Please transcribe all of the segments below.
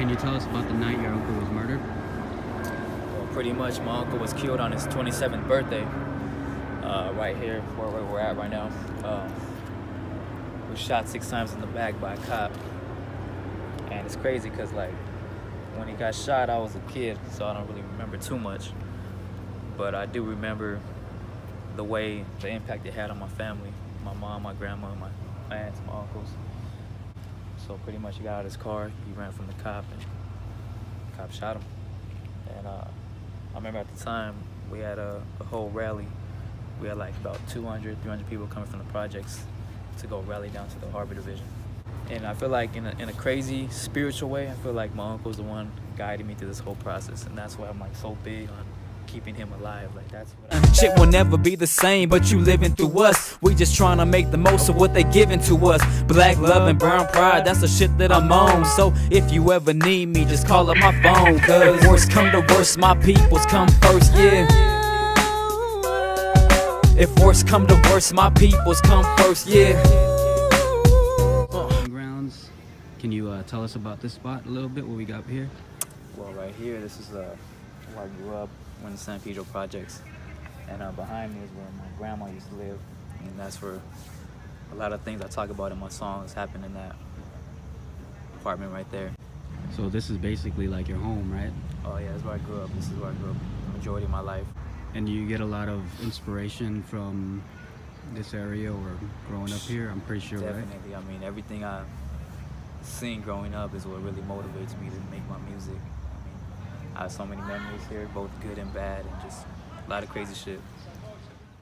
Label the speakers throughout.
Speaker 1: can you tell us about the night your uncle was murdered?
Speaker 2: Well, pretty much my uncle was killed on his 27th birthday, right here where we're at right now. He was shot 6 times in the back by a cop. And it's crazy because, like, when he got shot, I was a kid, so I don't really remember too much. But I do remember the impact it had on my family, my mom, my grandma, my aunts, my uncles. So pretty much he got out of his car, he ran from the cop, and the cop shot him. And I remember at the time, we had a whole rally. We had like about 200, 300 people coming from the projects to go rally down to the Harbor Division. And I feel like in a crazy spiritual way, I feel like my uncle's the one guiding me through this whole process. And that's why I'm like so big on keeping him alive. Like that's what
Speaker 3: Shit will never be the same, but you living through us. We just trying to make the most of what they giving to us. Black love and brown pride, that's the shit that I'm on. So if you ever need me, just call up my phone. Cause worst come to worst, my peoples come first, yeah. If worst come to worst, my peoples come first, yeah.
Speaker 1: Grounds. Can you tell us about this spot a little bit, what we got here?
Speaker 2: Well, right here, this is where I grew up, one of the San Pedro projects. And behind me is where my grandma used to live. And that's where a lot of things I talk about in my songs happen in that apartment right there.
Speaker 1: So this is basically like your home, right?
Speaker 2: Oh yeah, that's where I grew up. This is where I grew up the majority of my life.
Speaker 1: And you get a lot of inspiration from this area or growing up here, I'm pretty sure,
Speaker 2: Definitely.
Speaker 1: right?
Speaker 2: I mean, everything I seen growing up is what really motivates me to make my music. I mean, I have so many memories here, both good and bad, and just a lot of crazy shit.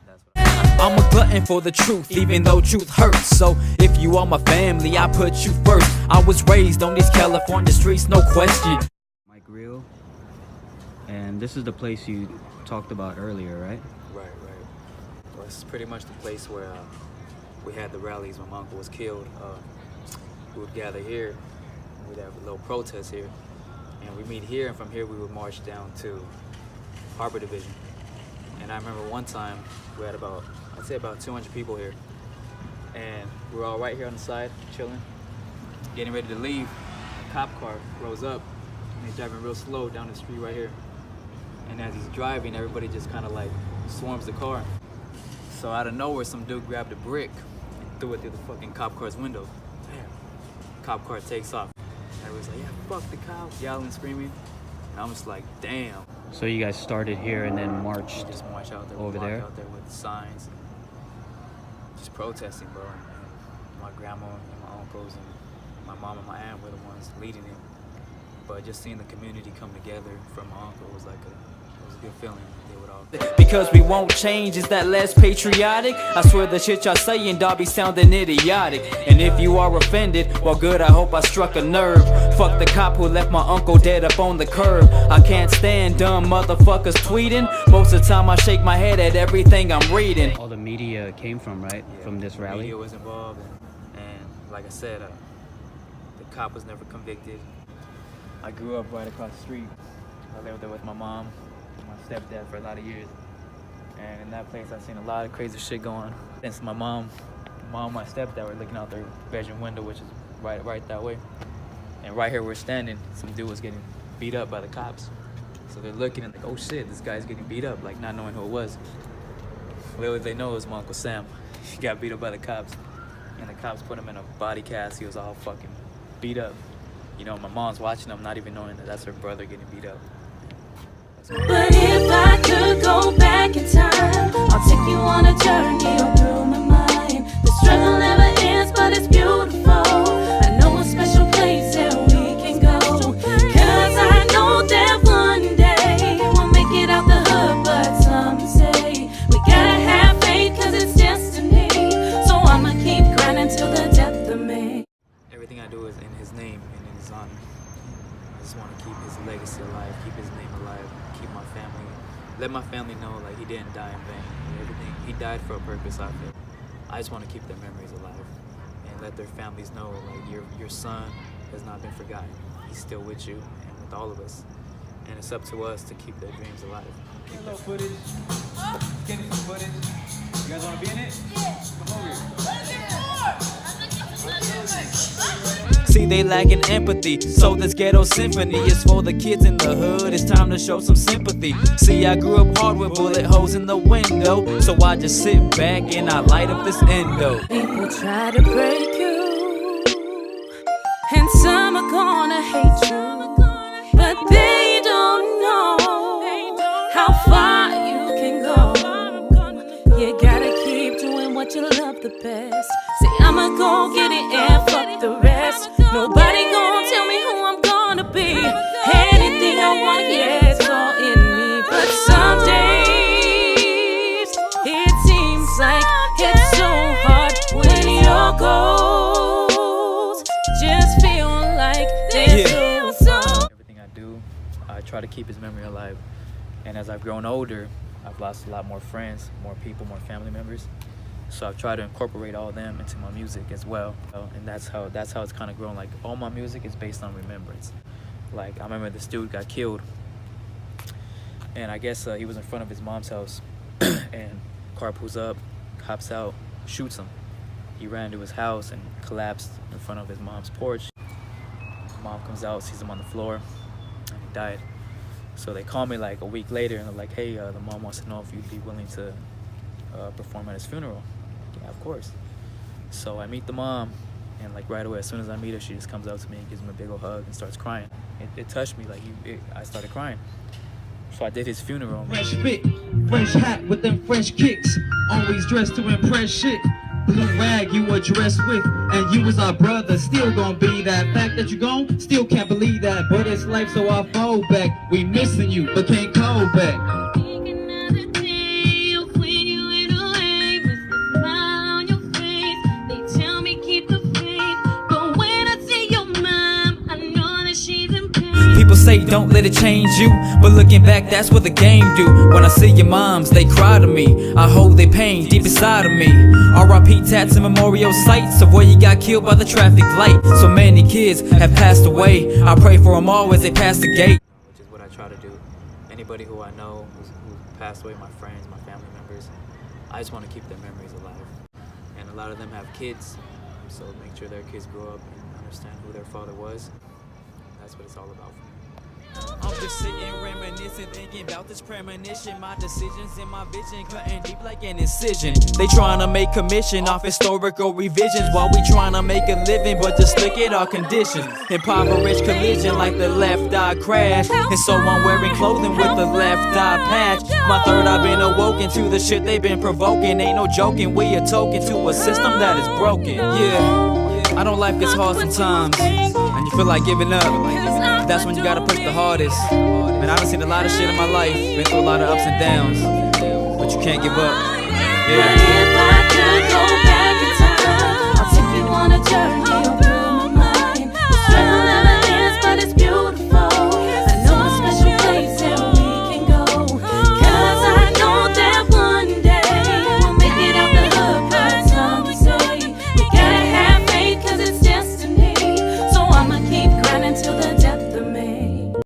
Speaker 2: That's what
Speaker 3: I'm a glutton for the truth, even though truth hurts. So if you are my family, I put you first. I was raised on these California streets, no question.
Speaker 1: Mike Real. And this is the place you talked about earlier, right?
Speaker 2: Right. Well, this is pretty much the place where we had the rallies when my uncle was killed. We would gather here, we'd have a little protest here, and we meet here, and from here we would march down to Harbor Division. And I remember one time we had I'd say about 200 people here, and we were all right here on the side, chilling, getting ready to leave. A cop car rolls up, and he's driving real slow down the street right here. And as he's driving, everybody just kind of like swarms the car. So out of nowhere, some dude grabbed a brick and threw it through the fucking cop car's window. Damn. Cop car takes off. Everybody's like, yeah, fuck the cops, yelling, screaming. And I'm just like, damn.
Speaker 1: So you guys started here and then marched
Speaker 2: Just march out there,
Speaker 1: over
Speaker 2: walk
Speaker 1: there?
Speaker 2: out there with signs and just protesting, bro. And my grandma and my uncles and my mom and my aunt were the ones leading it. But just seeing the community come together from my uncle was like it was a good feeling. They would all.
Speaker 3: Because we won't change, is that less patriotic? I swear the shit y'all saying, dog, be sounding idiotic. And if you are offended, well good, I hope I struck a nerve. Fuck the cop who left my uncle dead up on the curb. I can't stand dumb motherfuckers tweeting. Most of the time I shake my head at everything I'm reading.
Speaker 1: All the media came from, right?
Speaker 2: Yeah,
Speaker 1: From this rally?
Speaker 2: The media was involved, and like I said, the cop was never convicted. I grew up right across the street. I lived there with my mom and my stepdad for a lot of years. And in that place, I've seen a lot of crazy shit going on. Since my mom and my stepdad were looking out their bedroom window, which is right that way. And right here we're standing, some dude was getting beat up by the cops. So they're looking and like, oh shit, this guy's getting beat up, like not knowing who it was. Little they know it was my Uncle Sam. He got beat up by the cops. And the cops put him in a body cast. He was all fucking beat up. You know, my mom's watching him, not even knowing that that's her brother getting beat up.
Speaker 4: But if I could go back in time, I'll take you on a journey all through my mind. The struggle never ends, but it's beautiful. I know a special place that we can go. Cause I know that one day we'll make it out the hood, but some say we gotta have faith cause it's destiny. So I'ma keep grinding till the death of me.
Speaker 2: Everything I do is in his name and in his honor. I just want to keep his legacy alive, keep his name alive, keep my family, let my family know like he didn't die in vain. Everything, he died for a purpose, I feel. I just want to keep their memories alive and let their families know like your son has not been forgotten. He's still with you and with all of us. And it's up to us to keep their dreams alive.
Speaker 5: Hello, footage. Getting some footage. You guys want to be in it? Yeah. Come over here.
Speaker 3: See, they lacking empathy, so this ghetto symphony is for the kids in the hood. It's time to show some sympathy. See, I grew up hard with bullet holes in the window, so I just sit back and I light up this endo.
Speaker 4: People try to break you, and some are gonna hate you, but they don't know how far you can go. You gotta keep doing what you love the best. Say I'ma go get it and fuck the rest. Nobody gonna tell me who I'm gonna be. Anything I want, yeah, it's all in me. But some days it seems like it's so hard when your goals just feel like they're so.
Speaker 2: Everything I do, I try to keep his memory alive. And as I've grown older, I've lost a lot more friends, more people, more family members. So I've tried to incorporate all of them into my music as well. And that's how it's kind of grown. Like, all my music is based on remembrance. Like, I remember this dude got killed, and I guess he was in front of his mom's house, and car pulls up, hops out, shoots him. He ran to his house and collapsed in front of his mom's porch. Mom comes out, sees him on the floor, and he died. So they call me like a week later, and they're like, hey, the mom wants to know if you'd be willing to perform at his funeral. Yeah, of course. So I meet the mom, and like right away, as soon as I meet her, she just comes up to me and gives me a big old hug and starts crying. It touched me, like I started crying. So I did his funeral.
Speaker 5: Fresh fit, fresh hat with them fresh kicks. Always dressed to impress shit. Blue rag you were dressed with, and you was our brother. Still gonna be that. Fact that you gone, still can't believe that. But it's life, so I fold back. We missing you, but can't call back.
Speaker 3: People say don't let it change you, but looking back, that's what the game do. When I see your moms, they cry to me. I hold their pain deep inside of me. R.I.P. tats and memorial sites of where you got killed by the traffic light. So many kids have passed away. I pray for them all as they pass the gate.
Speaker 2: Which is what I try to do. Anybody who I know who passed away, my friends, my family members, I just want to keep their memories alive. And a lot of them have kids, so make sure their kids grow up and understand who their father was. That's what it's all about for me.
Speaker 3: I'm just sitting reminiscing, thinking about this premonition. My decisions and my vision cutting deep like an incision. They trying to make commission off historical revisions, while we trying to make a living, but just look at our conditions. Impoverished collision like the left eye crash, and so I'm wearing clothing with the left eye patch. My third eye been awoken to the shit they been provoking. Ain't no joking, we a token to a system that is broken. Yeah, I know life gets hard sometimes, and you feel like giving up. That's when you gotta push the hardest. Man, I done seen a lot of shit in my life, been through a lot of ups and downs, but you can't give up. Yeah.